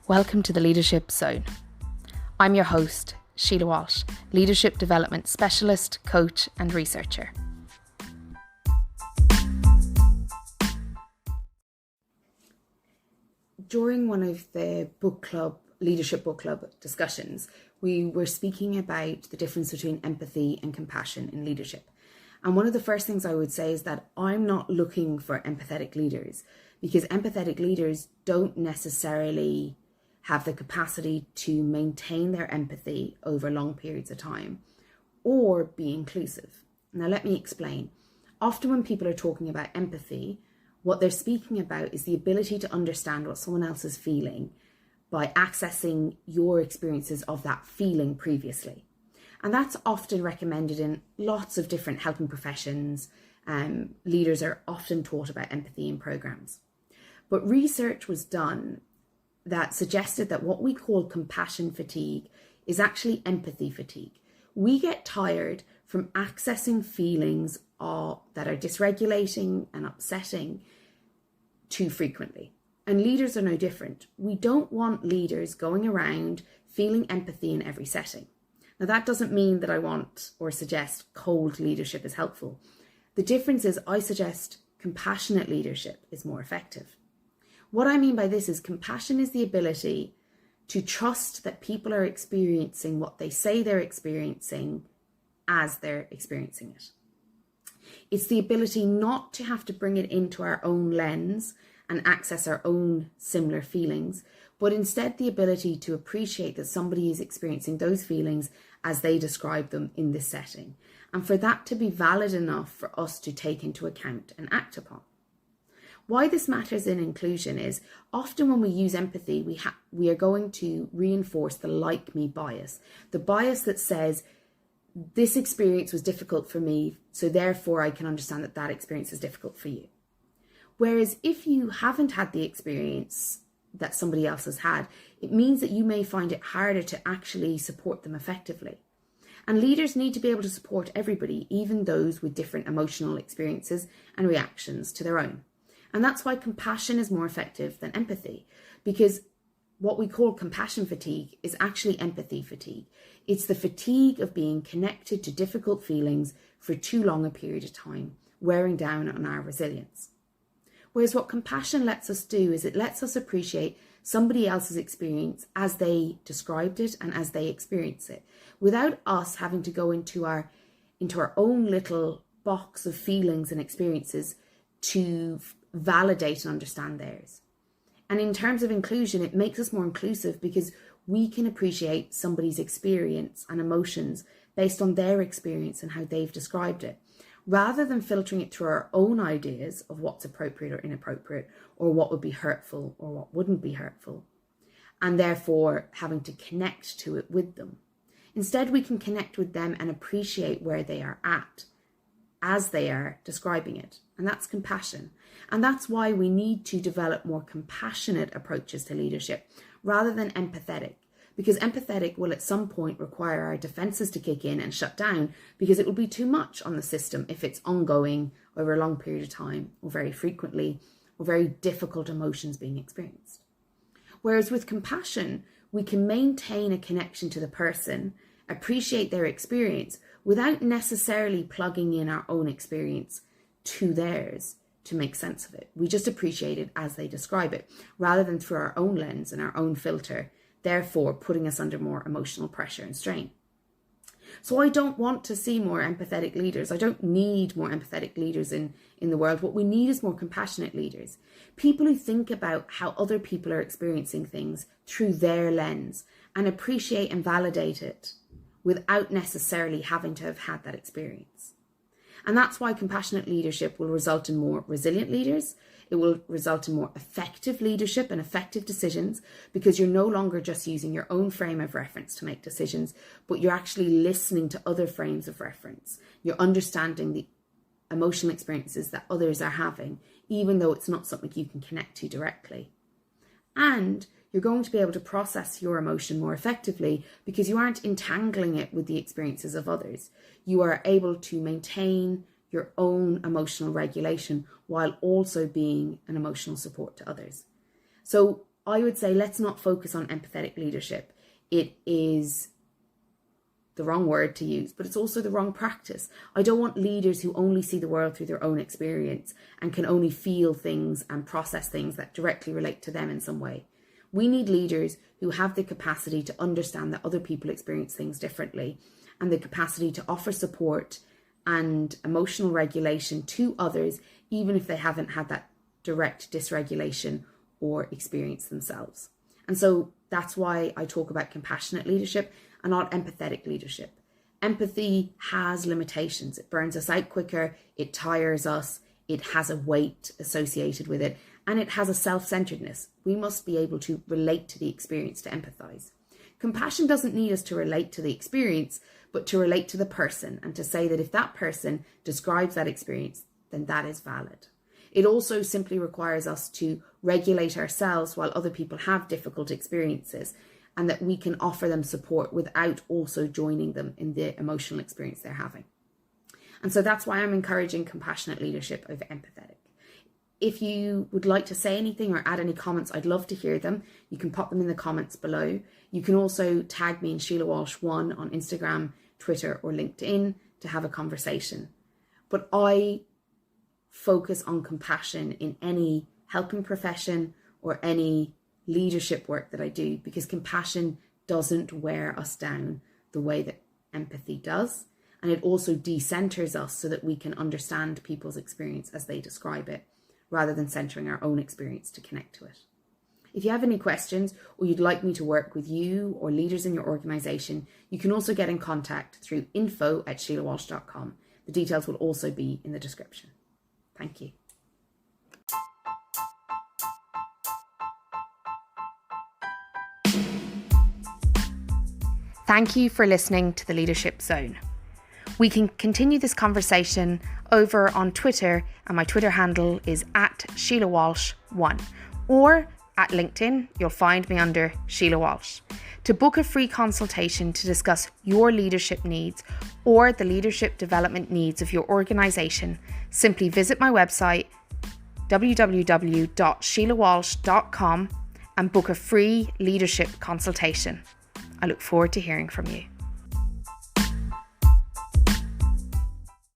Welcome to the Leadership Zone. I'm your host, Sheila Walsh, Leadership Development Specialist, Coach and Researcher. During one of the leadership book club discussions, we were speaking about the difference between empathy and compassion in leadership. And one of the first things I would say is that I'm not looking for empathetic leaders, because empathetic leaders don't necessarily have the capacity to maintain their empathy over long periods of time or be inclusive. Now, let me explain. Often when people are talking about empathy, what they're speaking about is the ability to understand what someone else is feeling by accessing your experiences of that feeling previously. And that's often recommended in lots of different helping professions. Leaders are often taught about empathy in programs. But research was done that suggested that what we call compassion fatigue is actually empathy fatigue. We get tired from accessing feelings that are dysregulating and upsetting too frequently. And leaders are no different. We don't want leaders going around feeling empathy in every setting. Now, that doesn't mean that I want or suggest cold leadership is helpful. The difference is I suggest compassionate leadership is more effective. What I mean by this is compassion is the ability to trust that people are experiencing what they say they're experiencing as they're experiencing it. It's the ability not to have to bring it into our own lens and access our own similar feelings, but instead the ability to appreciate that somebody is experiencing those feelings as they describe them in this setting, and for that to be valid enough for us to take into account and act upon. Why this matters in inclusion is often when we use empathy, we are going to reinforce the like me bias, the bias that says this experience was difficult for me, so therefore I can understand that that experience is difficult for you. Whereas if you haven't had the experience that somebody else has had, it means that you may find it harder to actually support them effectively. And leaders need to be able to support everybody, even those with different emotional experiences and reactions to their own. And that's why compassion is more effective than empathy, because what we call compassion fatigue is actually empathy fatigue. It's the fatigue of being connected to difficult feelings for too long a period of time, wearing down on our resilience. Whereas what compassion lets us do is it lets us appreciate somebody else's experience as they described it and as they experience it, without us having to go into our own little box of feelings and experiences to validate and understand theirs. And in terms of inclusion, it makes us more inclusive because we can appreciate somebody's experience and emotions based on their experience and how they've described it, rather than filtering it through our own ideas of what's appropriate or inappropriate, or what would be hurtful or what wouldn't be hurtful, and therefore having to connect to it with them. Instead, we can connect with them and appreciate where they are at as they are describing it. And that's compassion. And that's why we need to develop more compassionate approaches to leadership rather than empathetic, because empathetic will at some point require our defenses to kick in and shut down, because it will be too much on the system if it's ongoing over a long period of time, or very frequently, or very difficult emotions being experienced. Whereas with compassion, we can maintain a connection to the person, appreciate their experience without necessarily plugging in our own experience to theirs to make sense of it. We just appreciate it as they describe it, rather than through our own lens and our own filter, therefore putting us under more emotional pressure and strain. So I don't want to see more empathetic leaders. I don't need more empathetic leaders in the world. What we need is more compassionate leaders. People who think about how other people are experiencing things through their lens and appreciate and validate it without necessarily having to have had that experience. And that's why compassionate leadership will result in more resilient leaders. It will result in more effective leadership and effective decisions, because you're no longer just using your own frame of reference to make decisions, but you're actually listening to other frames of reference. You're understanding the emotional experiences that others are having, even though it's not something you can connect to directly. And you're going to be able to process your emotion more effectively because you aren't entangling it with the experiences of others. You are able to maintain your own emotional regulation while also being an emotional support to others. So I would say let's not focus on empathetic leadership. It is the wrong word to use, but it's also the wrong practice. I don't want leaders who only see the world through their own experience and can only feel things and process things that directly relate to them in some way. We need leaders who have the capacity to understand that other people experience things differently and the capacity to offer support and emotional regulation to others, even if they haven't had that direct dysregulation or experience themselves. And so that's why I talk about compassionate leadership and not empathetic leadership. Empathy has limitations. It burns us out quicker, it tires us, it has a weight associated with it, and it has a self-centeredness. We must be able to relate to the experience to empathize. Compassion doesn't need us to relate to the experience, but to relate to the person and to say that if that person describes that experience, then that is valid. It also simply requires us to regulate ourselves while other people have difficult experiences, and that we can offer them support without also joining them in the emotional experience they're having. And so that's why I'm encouraging compassionate leadership over empathetic. If you would like to say anything or add any comments, I'd love to hear them. You can pop them in the comments below. You can also tag me in Sheila Walsh 1 on Instagram, Twitter or LinkedIn to have a conversation. But I focus on compassion in any helping profession or any leadership work that I do, because compassion doesn't wear us down the way that empathy does. And it also decenters us so that we can understand people's experience as they describe it, rather than centering our own experience to connect to it. If you have any questions or you'd like me to work with you or leaders in your organisation, you can also get in contact through info@sheilawalsh.com. The details will also be in the description. Thank you. Thank you for listening to the Leadership Zone. We can continue this conversation over on Twitter, and my Twitter handle is @SheilaWalsh1, or at LinkedIn, you'll find me under Sheila Walsh. To book a free consultation to discuss your leadership needs or the leadership development needs of your organisation, simply visit my website www.sheilawalsh.com and book a free leadership consultation. I look forward to hearing from you.